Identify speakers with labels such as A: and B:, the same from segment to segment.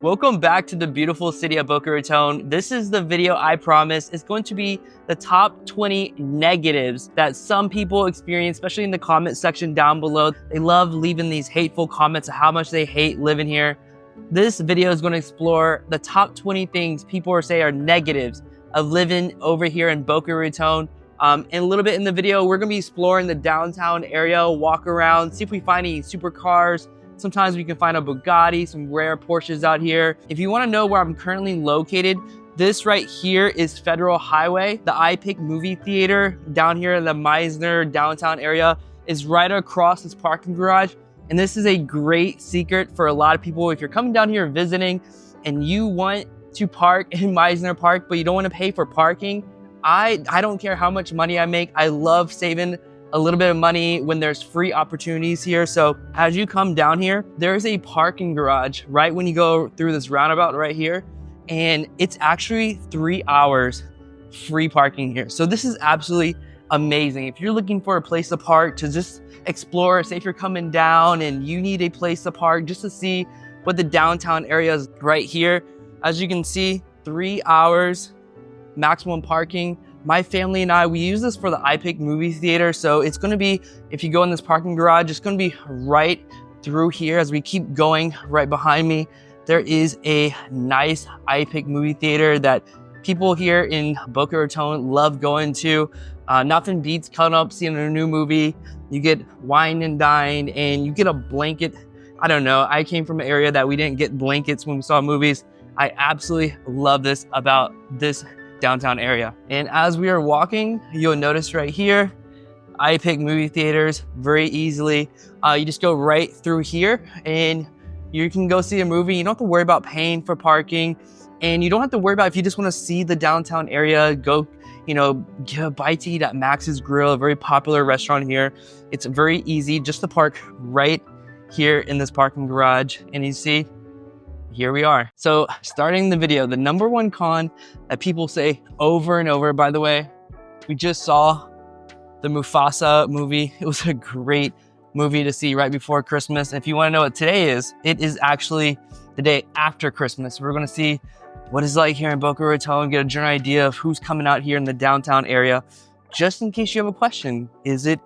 A: Welcome back to the beautiful city of Boca Raton. This is the video I promised. It's going to be the top 20 negatives that some people experience, especially in the comment section down below. They love leaving these hateful comments of how much they hate living here. This video is going to explore the top 20 things people say are negatives of living over here in Boca Raton. And a little bit in the video, we're going to be exploring the downtown area, walk around, see if we find any supercars. Sometimes we can find a Bugatti, some rare Porsches out here. If you want to know where I'm currently located, this right here is Federal Highway. The iPic movie theater down here in the Meisner downtown area is right across this parking garage. And this is a great secret for a lot of people. If you're coming down here visiting and you want to park in Meisner Park, but you don't want to pay for parking, I don't care how much money I make. I love saving a little bit of money when there's free opportunities here. So as you come down here, there's a parking garage right when you go through this roundabout right here. And it's actually 3 hours free parking here. So this is absolutely amazing. If you're looking for a place to park to just explore, say if you're coming down and you need a place to park just to see what the downtown area is right here. As you can see, 3 hours maximum parking. My family and I, we use this for the iPic movie theater. So it's going to be, if you go in this parking garage, it's going to be right through here. As we keep going right behind me, there is a nice iPic movie theater that people here in Boca Raton love going to. Nothing beats coming up, seeing a new movie. You get wine and dine and you get a blanket. I don't know. I came from an area that we didn't get blankets when we saw movies. I absolutely love this about this downtown area. And as we are walking, you'll notice right here, iPic movie theaters very easily. You just go right through here and you can go see a movie. You don't have to worry about paying for parking, and you don't have to worry about if you just want to see the downtown area, go, get a bite to eat at Max's Grill, a very popular restaurant here. It's very easy just to park right here in this parking garage. And you see, here we are. So starting the video, the number one con that people say over and over, by the way, we just saw the Mufasa movie. It was a great movie to see right before Christmas. If you want to know what today is, it is actually the day after Christmas. We're going to see what it's like here in Boca Raton, get a general idea of who's coming out here in the downtown area. Just in case you have a question, is it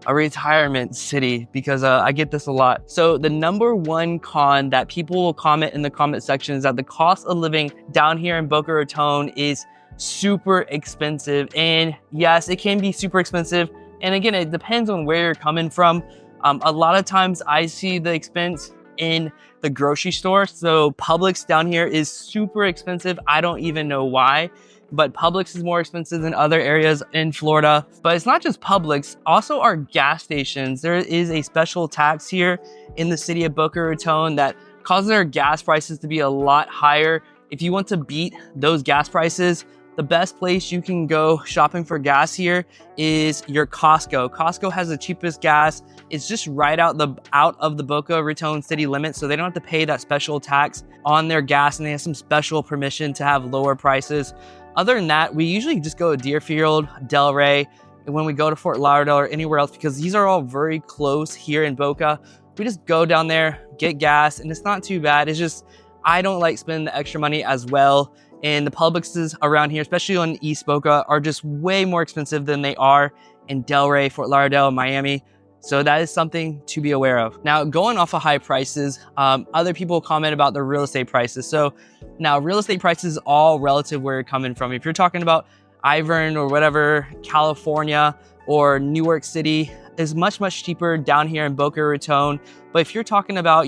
A: a retirement city? Because I get this a lot. So the number one con that people will comment in the comment section is that the cost of living down here in Boca Raton is super expensive. And yes, it can be super expensive. And again, it depends on where you're coming from. A lot of times I see the expense in the grocery store. So Publix down here is super expensive. I don't even know why, but Publix is more expensive than other areas in Florida. But it's not just Publix, also our gas stations. There is a special tax here in the city of Boca Raton that causes our gas prices to be a lot higher. If you want to beat those gas prices, the best place you can go shopping for gas here is your Costco. Costco has the cheapest gas. It's just right out of the Boca Raton city limits, so they don't have to pay that special tax on their gas, and they have some special permission to have lower prices. Other than that, we usually just go to Deerfield, Delray, and when we go to Fort Lauderdale or anywhere else, because these are all very close here in Boca, we just go down there, get gas, and it's not too bad. It's just, I don't like spending the extra money as well. And the Publixes around here, especially on East Boca, are just way more expensive than they are in Delray, Fort Lauderdale, Miami. So that is something to be aware of. Now, going off of high prices, other people comment about the real estate prices. So now real estate prices all relative where you're coming from. If you're talking about Ivern or whatever, California or New York City is much, much cheaper down here in Boca Raton. But if you're talking about,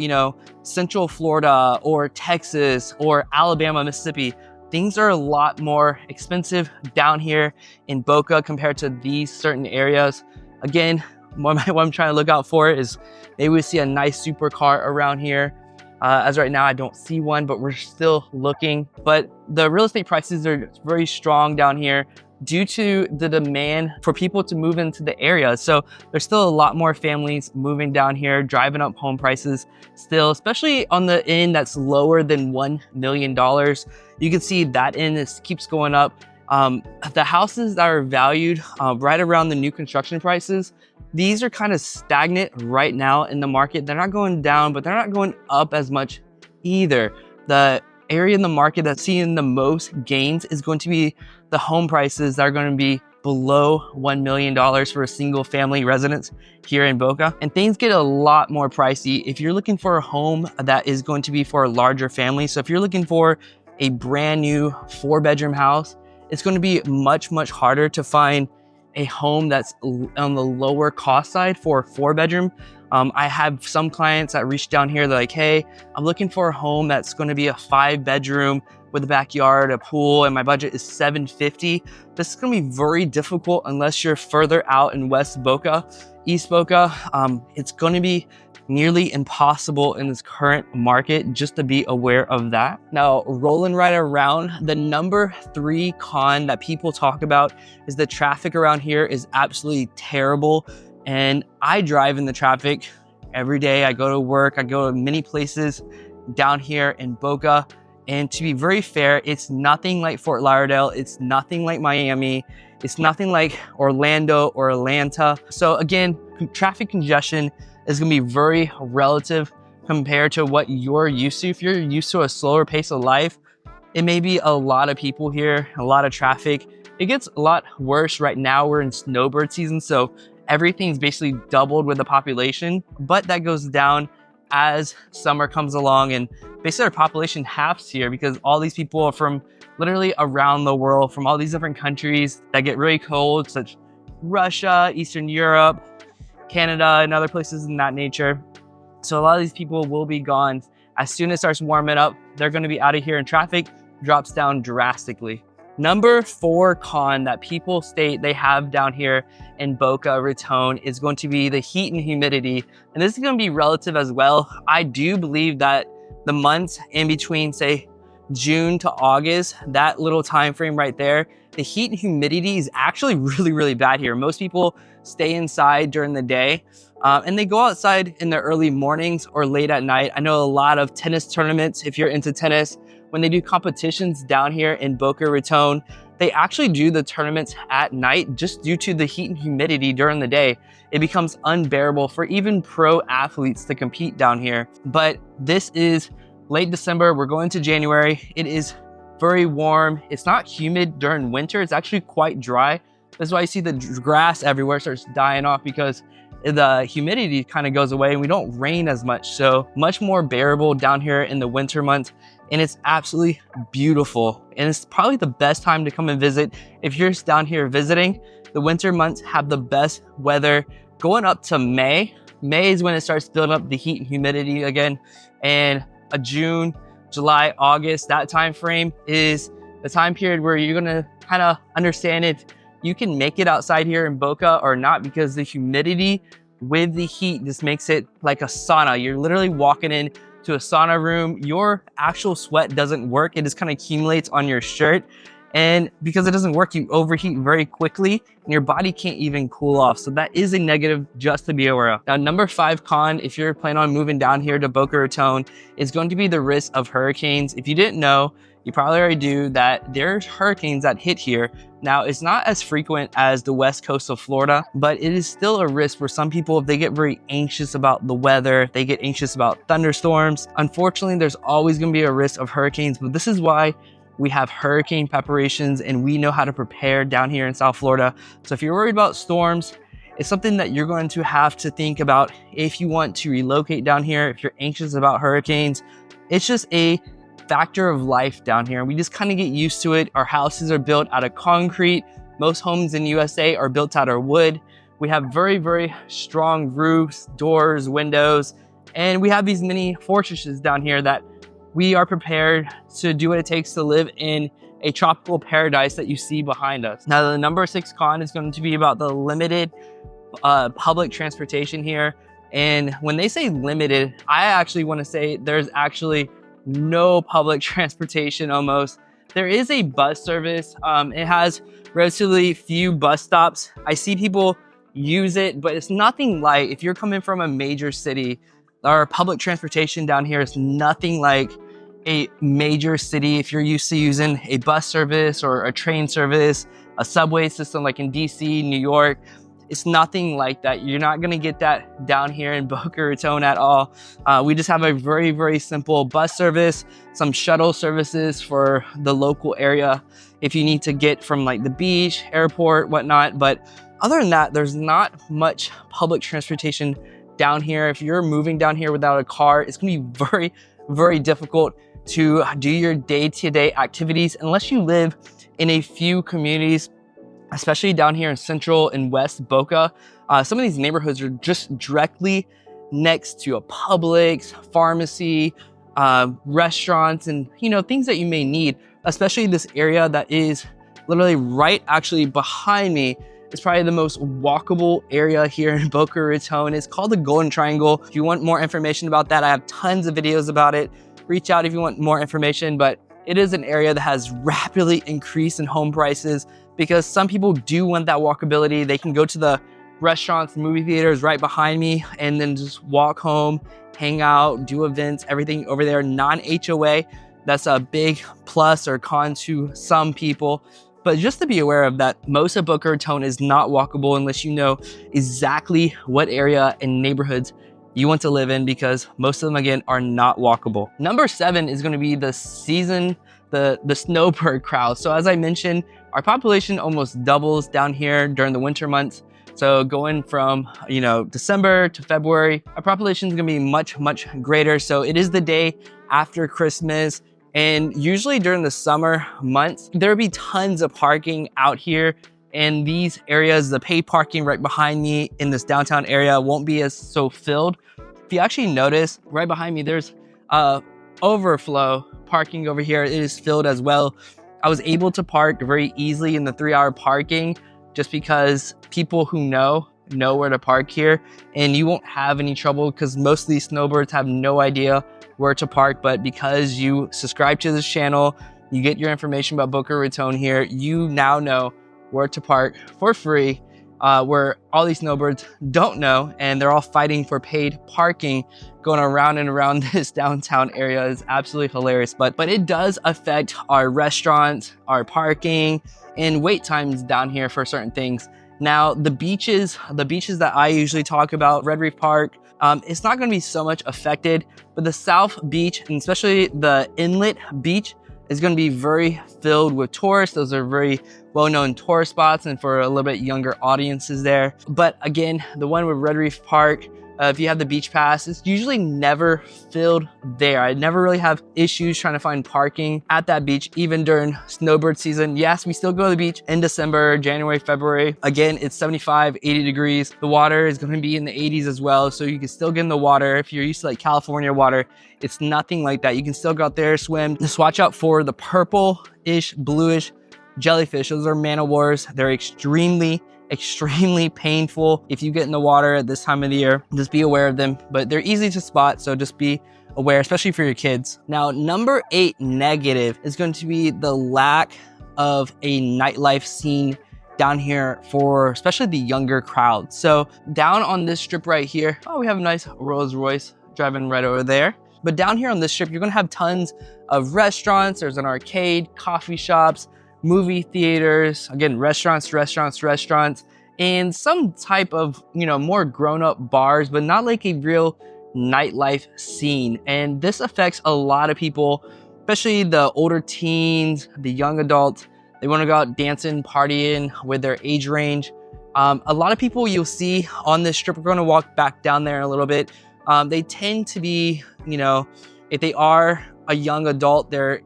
A: Central Florida or Texas or Alabama, Mississippi, things are a lot more expensive down here in Boca compared to these certain areas. Again, what I'm trying to look out for is maybe we see a nice supercar around here. As right now, I don't see one, but we're still looking. But the real estate prices are very strong down here due to the demand for people to move into the area. So there's still a lot more families moving down here, driving up home prices still, especially on the end that's lower than $1 million. You can see that end keeps going up. The houses that are valued right around the new construction prices, these are kind of stagnant right now in the market. They're not going down, but they're not going up as much either. the area in the market that's seeing the most gains is going to be the home prices that are going to be below $1 million for a single family residence here in Boca. And things get a lot more pricey if you're looking for a home that is going to be for a larger family. So if you're looking for a brand new 4-bedroom house, it's going to be much harder to find a home that's on the lower cost side for a 4-bedroom. I have some clients that reach down here, they're like, hey, I'm looking for a home that's going to be a 5-bedroom with a backyard, a pool, and my budget is $750. This is going to be very difficult unless you're further out in West Boca, East Boca. It's going to be nearly impossible in this current market, just to be aware of that. Now, rolling right around, the number 3 con that people talk about is the traffic around here is absolutely terrible. And I drive in the traffic every day. I go to work, I go to many places down here in Boca. And to be very fair, it's nothing like Fort Lauderdale. It's nothing like Miami. It's nothing like Orlando or Atlanta. So again, traffic congestion is gonna be very relative compared to what you're used to. If you're used to a slower pace of life, it may be a lot of people here, a lot of traffic. It gets a lot worse right now. We're in snowbird season, so everything's basically doubled with the population, but that goes down as summer comes along, and basically our population halves here because all these people are from literally around the world, from all these different countries that get really cold, such Russia, Eastern Europe, Canada, and other places in that nature. So a lot of these people will be gone. As soon as it starts warming up, they're gonna be out of here and traffic drops down drastically. Number 4 con that people state they have down here in Boca Raton is going to be the heat and humidity. And this is going to be relative as well. I do believe that the months in between, say, June to August, that little time frame right there, the heat and humidity is actually really bad here. Most people stay inside during the day and they go outside in the early mornings or late at night. I know a lot of tennis tournaments, if you're into tennis, when they do competitions down here in Boca Raton, they actually do the tournaments at night just due to the heat and humidity during the day. It becomes unbearable for even pro athletes to compete down here. But this is late December, we're going to January. It is very warm. It's not humid during winter. It's actually quite dry. That's why you see the grass everywhere starts dying off, because the humidity kind of goes away and we don't rain as much. So much more bearable down here in the winter months. And it's absolutely beautiful. And it's probably the best time to come and visit. If you're down here visiting, the winter months have the best weather going up to May. May is when it starts building up the heat and humidity again. And June, July, August, that time frame is the time period where you're gonna kind of understand if you can make it outside here in Boca or not, because the humidity with the heat just makes it like a sauna. You're literally walking in to a sauna room. Your actual sweat doesn't work. It just kind of accumulates on your shirt. And because it doesn't work, you overheat very quickly and your body can't even cool off. So that is a negative just to be aware of. Now, number 5 con, if you're planning on moving down here to Boca Raton, is going to be the risk of hurricanes. If you didn't know, you probably already do, that there's hurricanes that hit here. Now, it's not as frequent as the west coast of Florida, but it is still a risk for some people. If they get very anxious about the weather, they get anxious about thunderstorms. Unfortunately, there's always gonna be a risk of hurricanes, but this is why we have hurricane preparations and we know how to prepare down here in South Florida. So if you're worried about storms, it's something that you're going to have to think about if you want to relocate down here. If you're anxious about hurricanes, it's just a factor of life down here. We just kind of get used to it. Our houses are built out of concrete. Most homes in USA are built out of wood. We have very strong roofs, doors, windows, and we have these mini fortresses down here that we are prepared to do what it takes to live in a tropical paradise that you see behind us. Now, the number 6 con is going to be about the limited public transportation here. And when they say limited, I actually want to say there's actually no public transportation almost. There is a bus service. It has relatively few bus stops. I see people use it, but it's nothing like, if you're coming from a major city, our public transportation down here is nothing like a major city. If you're used to using a bus service or a train service, a subway system like in DC, New York, It's nothing like that. You're not gonna get that down here in Boca Raton at all. We just have a very, very simple bus service, some shuttle services for the local area if you need to get from like the beach, airport, whatnot. But other than that, there's not much public transportation down here. If you're moving down here without a car, it's gonna be very, very difficult to do your day-to-day activities unless you live in a few communities, especially down here in Central and West Boca. Some of these neighborhoods are just directly next to a Publix, pharmacy, restaurants, and things that you may need, especially this area that is literally right actually behind me. It's probably the most walkable area here in Boca Raton. It's called the Golden Triangle. If you want more information about that, I have tons of videos about it. Reach out if you want more information, but it is an area that has rapidly increased in home prices because some people do want that walkability. They can go to the restaurants, movie theaters right behind me and then just walk home, hang out, do events, everything over there, non-HOA. That's a big plus or con to some people. But just to be aware of that, most of Boca Raton is not walkable unless you know exactly what area and neighborhoods you want to live in, because most of them, again, are not walkable. Number 7 is gonna be the season, the snowbird crowd. So as I mentioned, our population almost doubles down here during the winter months. So going from, December to February, our population is gonna be much, much greater. So it is the day after Christmas. And usually during the summer months, there'll be tons of parking out here. And these areas, the paid parking right behind me in this downtown area won't be as so filled. If you actually notice, right behind me, there's overflow parking over here. It is filled as well. I was able to park very easily in the 3-hour parking just because people who know where to park here, and you won't have any trouble because most of these snowbirds have no idea where to park. But because you subscribe to this channel, you get your information about Boca Raton here, you now know where to park for free, where all these snowbirds don't know, and they're all fighting for paid parking going around and around this downtown area. Is absolutely hilarious. But it does affect our restaurants, our parking, and wait times down here for certain things. Now, the beaches that I usually talk about, Red Reef Park, it's not gonna be so much affected, but the South Beach, and especially the Inlet Beach, is going to be very filled with tourists. Those are very well-known tourist spots and for a little bit younger audiences there. But again, the one with Red Reef Park, if you have the beach pass, it's usually never filled there. I never really have issues trying to find parking at that beach, even during snowbird season. Yes, we still go to the beach in December, January, February. Again, it's 75, 80 degrees. The water is going to be in the 80s as well. So you can still get in the water. If you're used to like California water, it's nothing like that. You can still go out there, swim. Just watch out for the purple-ish, bluish jellyfish. Those are man-o-wars. They're extremely painful if you get in the water at this time of the year. Just be aware of them, but they're easy to spot, so just be aware, especially for your kids. Now, number 8 negative is going to be the lack of a nightlife scene down here for especially the younger crowd. So down on this strip right here, we have a nice Rolls Royce driving right over there. But down here on this strip, you're gonna have tons of restaurants. There's an arcade, coffee shops, movie theaters, again, restaurants, and some type of, more grown-up bars, but not like a real nightlife scene. And this affects a lot of people, especially the older teens, the young adults. They want to go out dancing, partying with their age range. A lot of people you'll see on this strip, we're going to walk back down there in a little bit. They tend to be, if they are a young adult, they're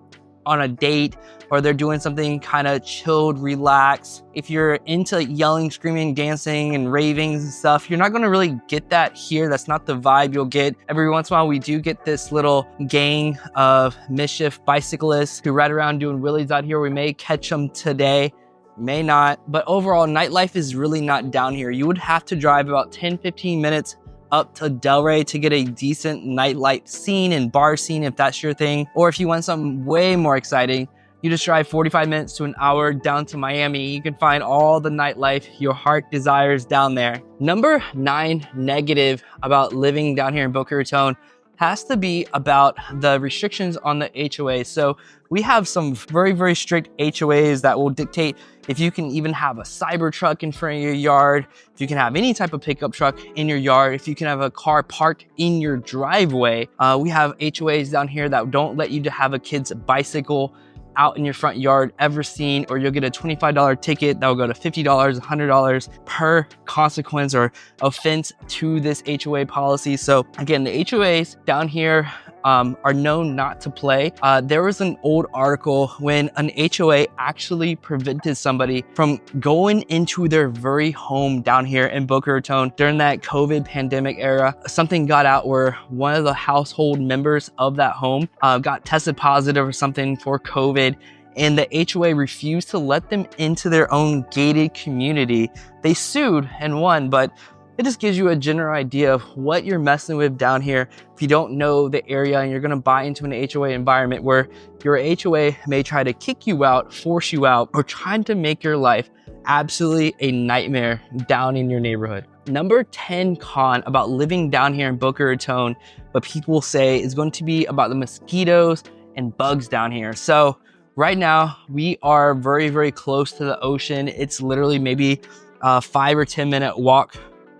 A: on a date or they're doing something kind of chilled, relaxed. If you're into yelling, screaming, dancing, and raving and stuff, you're not gonna really get that here. That's not the vibe you'll get. Every once in a while, we do get this little gang of mischief bicyclists who ride around doing wheelies out here. We may catch them today, may not. But overall, nightlife is really not down here. You would have to drive about 10-15 minutes up to Delray to get a decent nightlife scene and bar scene if that's your thing. Or if you want something way more exciting, you just drive 45 minutes to an hour down to Miami. You can find all the nightlife your heart desires down there. Number 9 negative about living down here in Boca Raton has to be about the restrictions on the HOA. So we have some very, very strict HOAs that will dictate if you can even have a cyber truck in front of your yard, if you can have any type of pickup truck in your yard, if you can have a car parked in your driveway. We have HOAs down here that don't let you to have a kid's bicycle out in your front yard ever seen, or you'll get a $25 ticket that will go to $50, $100 per consequence or offense to this HOA policy. So again, the HOAs down here are known not to play. There was an old article when an HOA actually prevented somebody from going into their very home down here in Boca Raton during that COVID pandemic era. Something got out where one of the household members of that home got tested positive or something for COVID, and the HOA refused to let them into their own gated community. They sued and won, but it just gives you a general idea of what you're messing with down here if you don't know the area and you're gonna buy into an HOA environment where your HOA may try to kick you out, force you out, or trying to make your life absolutely a nightmare down in your neighborhood. Number 10 con about living down here in Boca Raton, what people say is going to be about the mosquitoes and bugs down here. So right now we are very, very close to the ocean. It's literally maybe a 5 or 10 minute walk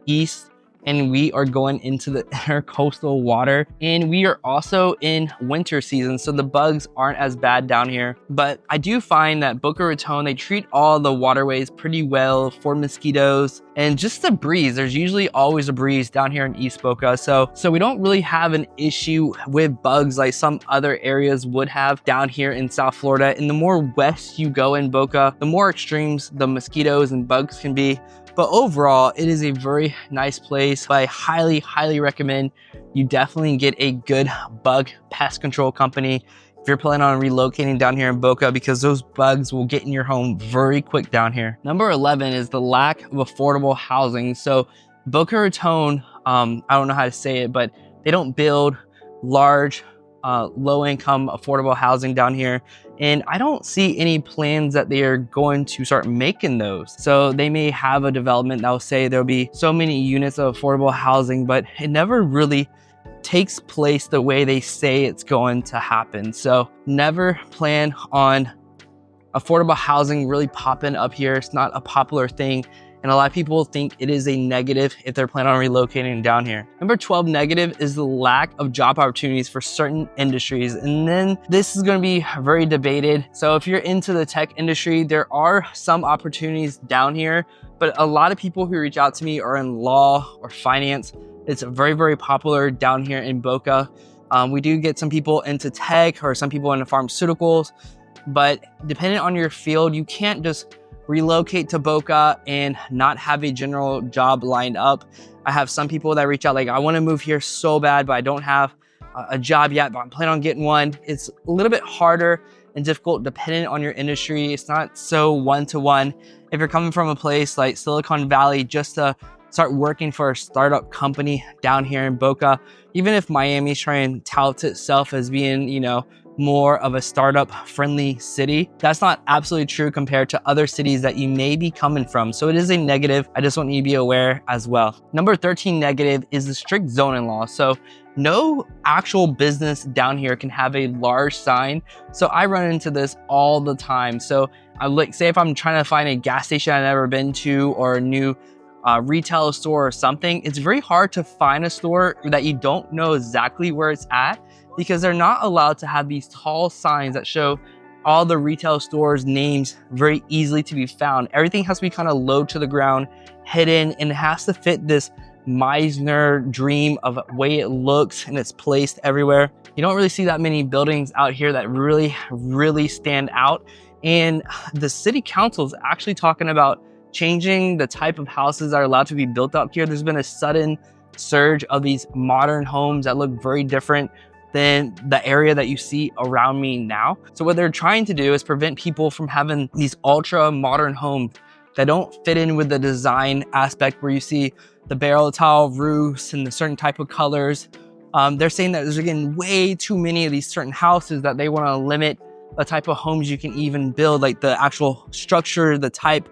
A: east, and we are going into the intercoastal water, and we are also in winter season, so the bugs aren't as bad down here. But I do find that Boca Raton, they treat all the waterways pretty well for mosquitoes and just the breeze. There's usually always a breeze down here in East Boca, so we don't really have an issue with bugs like some other areas would have down here in South Florida. And the more west you go in Boca, the more extremes the mosquitoes and bugs can be. But overall, it is a very nice place. I highly, highly recommend you definitely get a good bug pest control company if you're planning on relocating down here in Boca, because those bugs will get in your home very quick down here. Number 11 is the lack of affordable housing. So Boca Raton, I don't know how to say it, but they don't build large, low-income affordable housing down here. And I don't see any plans that they are going to start making those. So they may have a development that will say there'll be so many units of affordable housing, but it never really takes place the way they say it's going to happen. So never plan on affordable housing really popping up here. It's not a popular thing. And a lot of people think it is a negative if they're planning on relocating down here. Number 12 negative is the lack of job opportunities for certain industries. And then this is going to be very debated. So if you're into the tech industry, there are some opportunities down here, but a lot of people who reach out to me are in law or finance. It's very, very popular down here in Boca. We do get some people into tech or some people into pharmaceuticals, but depending on your field, you can't just relocate to Boca and not have a general job lined up. I have some people that reach out like, I want to move here so bad, but I don't have a job yet, but I'm planning on getting one. It's a little bit harder and difficult depending on your industry. It's not so one-to-one. If you're coming from a place like Silicon Valley just to start working for a startup company down here in Boca, even if Miami's trying to tout itself as being, you know, more of a startup friendly city, that's not absolutely true compared to other cities that you may be coming from. So it is a negative. I just want you to be aware as well. Number 13 negative is the strict zoning law. So no actual business down here can have a large sign. So I run into this all the time. So I like, say if I'm trying to find a gas station I've never been to or a new retail store or something, it's very hard to find a store that you don't know exactly where it's at, because they're not allowed to have these tall signs that show all the retail stores' names very easily to be found. Everything has to be kind of low to the ground, hidden, and it has to fit this Meisner dream of way it looks, and it's placed everywhere. You don't really see that many buildings out here that really, really stand out. And the city council is actually talking about changing the type of houses that are allowed to be built up here. There's been a sudden surge of these modern homes that look very different than the area that you see around me now. So what they're trying to do is prevent people from having these ultra modern homes that don't fit in with the design aspect, where you see the barrel tile roofs and the certain type of colors. They're saying that there's again way too many of these certain houses that they want to limit the type of homes you can even build, like the actual structure, the type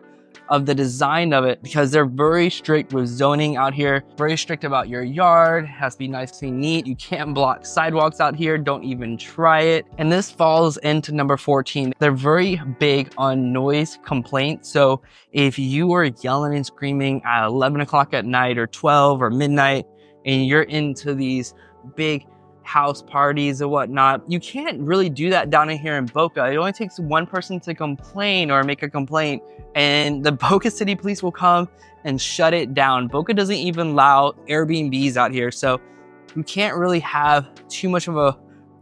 A: of the design of it, because they're very strict with zoning out here, very strict about your yard. It has to be nice and neat. You can't block sidewalks out here. Don't even try it. And this falls into number 14. They're very big on noise complaints. So if you are yelling and screaming at 11 o'clock at night or 12 or midnight, and you're into these big house parties or whatnot, you can't really do that down in here in Boca. It only takes one person to complain or make a complaint, and the Boca City Police will come and shut it down. Boca doesn't even allow Airbnbs out here, so you can't really have too much of a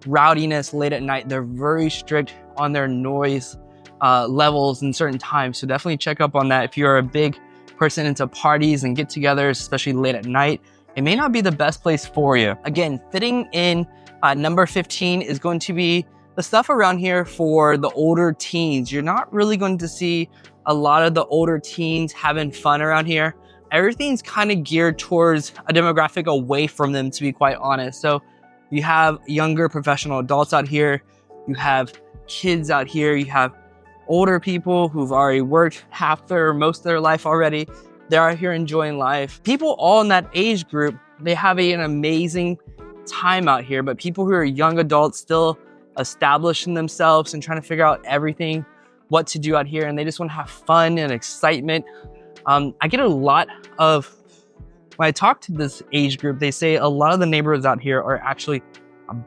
A: rowdiness late at night. They're very strict on their noise levels in certain times, so definitely check up on that. If you're a big person into parties and get-togethers, especially late at night, it may not be the best place for you. Again, fitting in number 15 is going to be the stuff around here for the older teens. You're not really going to see a lot of the older teens having fun around here. Everything's kind of geared towards a demographic away from them, to be quite honest. So you have younger professional adults out here, you have kids out here, you have older people who've already worked most of their life already. They're out here enjoying life. People all in that age group, they have an amazing time out here, but people who are young adults still establishing themselves and trying to figure out everything, what to do out here, and they just want to have fun and excitement. I get a lot of, when I talk to this age group, they say a lot of the neighborhoods out here are actually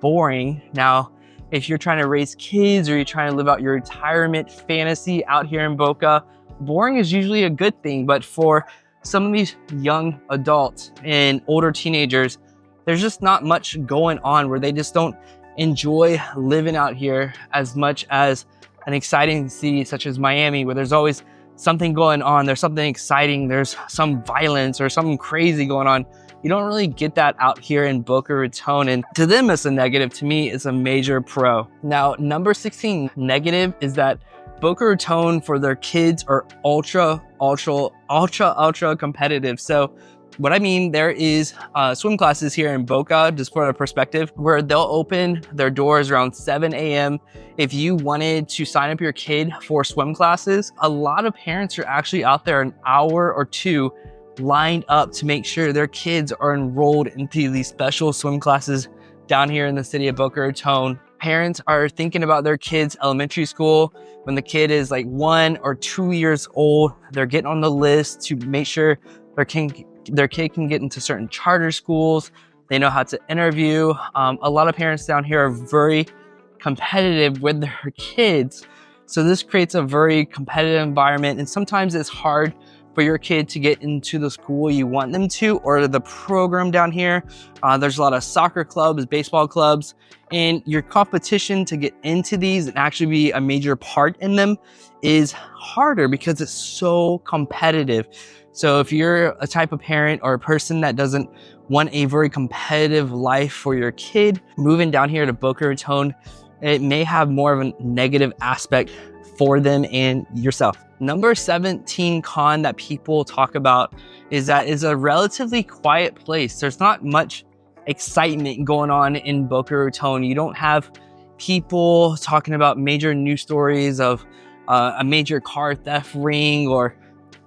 A: boring. Now, if you're trying to raise kids or you're trying to live out your retirement fantasy out here in Boca, boring is usually a good thing, but for some of these young adults and older teenagers, there's just not much going on, where they just don't enjoy living out here as much as an exciting city such as Miami, where there's always something going on, there's something exciting, there's some violence or something crazy going on. You don't really get that out here in Boca Raton, and to them it's a negative. To me, it's a major pro. Now, number 16 negative is that Boca Raton for their kids are ultra competitive. So what I mean, there is swim classes here in Boca, just for a perspective, where they'll open their doors around 7 a.m. If you wanted to sign up your kid for swim classes, a lot of parents are actually out there an hour or two lined up to make sure their kids are enrolled into these special swim classes down here in the city of Boca Raton. Parents are thinking about their kids' elementary school. When the kid is like 1 or 2 years old, they're getting on the list to make sure their kid can get into certain charter schools. They know how to interview. A lot of parents down here are very competitive with their kids. So this creates a very competitive environment, and sometimes it's hard for your kid to get into the school you want them to, or the program down here. There's a lot of soccer clubs, baseball clubs, and your competition to get into these and actually be a major part in them is harder because it's so competitive. So if you're a type of parent or a person that doesn't want a very competitive life for your kid, moving down here to Boca Raton, it may have more of a negative aspect for them and yourself. Number 17 con that people talk about is that it's a relatively quiet place. There's not much excitement going on in Boca Raton. You don't have people talking about major news stories of a major car theft ring or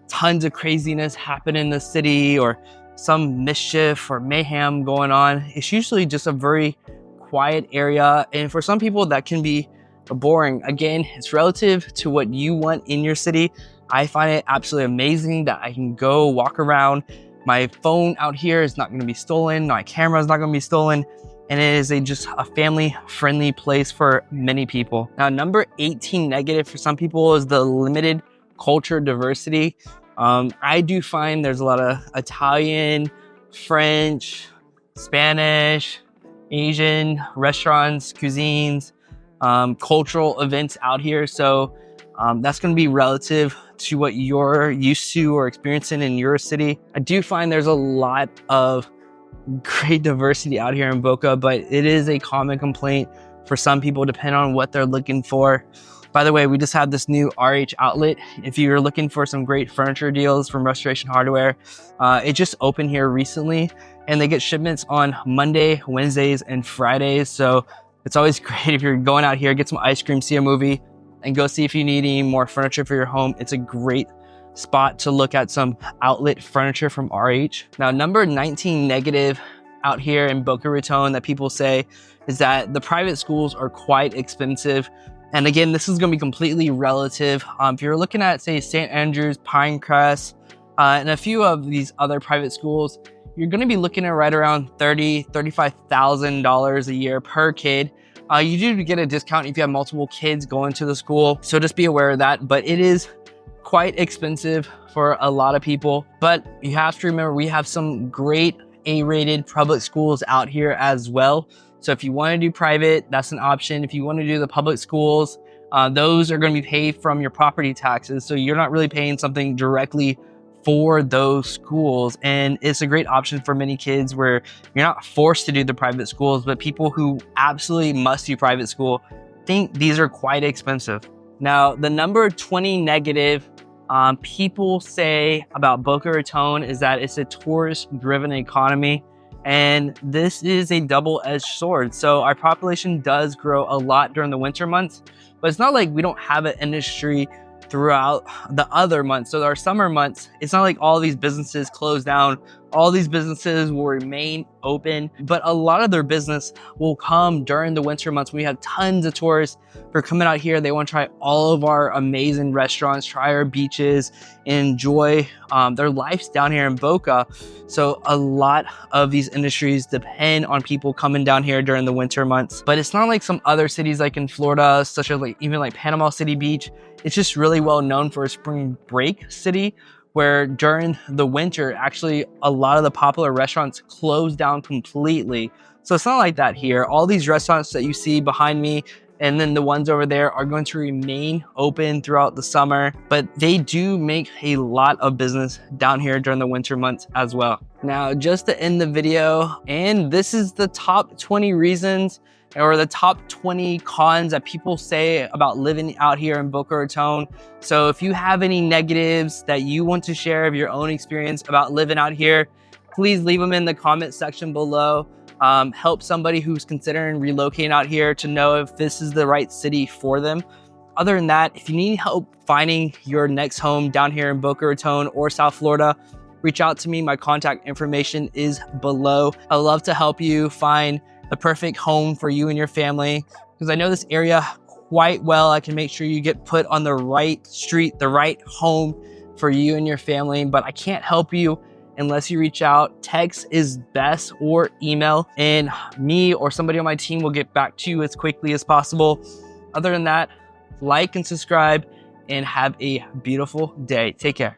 A: tons of craziness happening in the city or some mischief or mayhem going on. It's usually just a very quiet area, and for some people that can be boring. Again, it's relative to what you want in your city. I find it absolutely amazing that I can go walk around. My phone out here is not going to be stolen. My camera is not going to be stolen. And it is just a family-friendly place for many people. Now, number 18 negative for some people is the limited culture diversity. I do find there's a lot of Italian, French, Spanish, Asian restaurants, cuisines, cultural events out here. So that's going to be relative to what you're used to or experiencing in your city. I do find there's a lot of great diversity out here in Boca, but it is a common complaint for some people depending on what they're looking for. By the way, we just have this new RH outlet. If you're looking for some great furniture deals from Restoration Hardware, it just opened here recently, and they get shipments on Monday, Wednesdays, and Fridays. So it's always great if you're going out here, get some ice cream, see a movie, and go see if you need any more furniture for your home. It's a great spot to look at some outlet furniture from RH. Now, number 19 negative out here in Boca Raton that people say is that the private schools are quite expensive. And again, this is going to be completely relative. If you're looking at, say, St. Andrews, Pinecrest, and a few of these other private schools, you're going to be looking at right around $35,000 a year per kid. You do get a discount if you have multiple kids going to the school, so just be aware of that. But it is quite expensive for a lot of people. But you have to remember, we have some great A-rated public schools out here as well. So if you want to do private, that's an option. If you want to do the public schools, those are going to be paid from your property taxes. So you're not really paying something directly for those schools. And it's a great option for many kids where you're not forced to do the private schools, but people who absolutely must do private school think these are quite expensive. Now, the number 20 negative people say about Boca Raton is that it's a tourist-driven economy, and this is a double-edged sword. So our population does grow a lot during the winter months, but it's not like we don't have an industry throughout the other months. So our summer months, it's not like all these businesses close down. All these businesses will remain open, but a lot of their business will come during the winter months. We have tons of tourists who are coming out here. They want to try all of our amazing restaurants, try our beaches, enjoy their lives down here in Boca. So a lot of these industries depend on people coming down here during the winter months. But it's not like some other cities like in Florida, such as even like Panama City Beach. It's just really well known for a spring break city, where during the winter, actually a lot of the popular restaurants close down completely. So it's not like that here. All these restaurants that you see behind me and then the ones over there are going to remain open throughout the summer, but they do make a lot of business down here during the winter months as well. Now, just to end the video, and this is the top 20 reasons or the top 20 cons that people say about living out here in Boca Raton. So if you have any negatives that you want to share of your own experience about living out here, please leave them in the comment section below. Help somebody who's considering relocating out here to know if this is the right city for them. Other than that, if you need help finding your next home down here in Boca Raton or South Florida, reach out to me. My contact information is below. I'd love to help you find the perfect home for you and your family, because I know this area quite well. I can make sure you get put on the right street, the right home for you and your family, but I can't help you unless you reach out. Text is best, or email, and me or somebody on my team will get back to you as quickly as possible. Other than that, like and subscribe and have a beautiful day. Take care.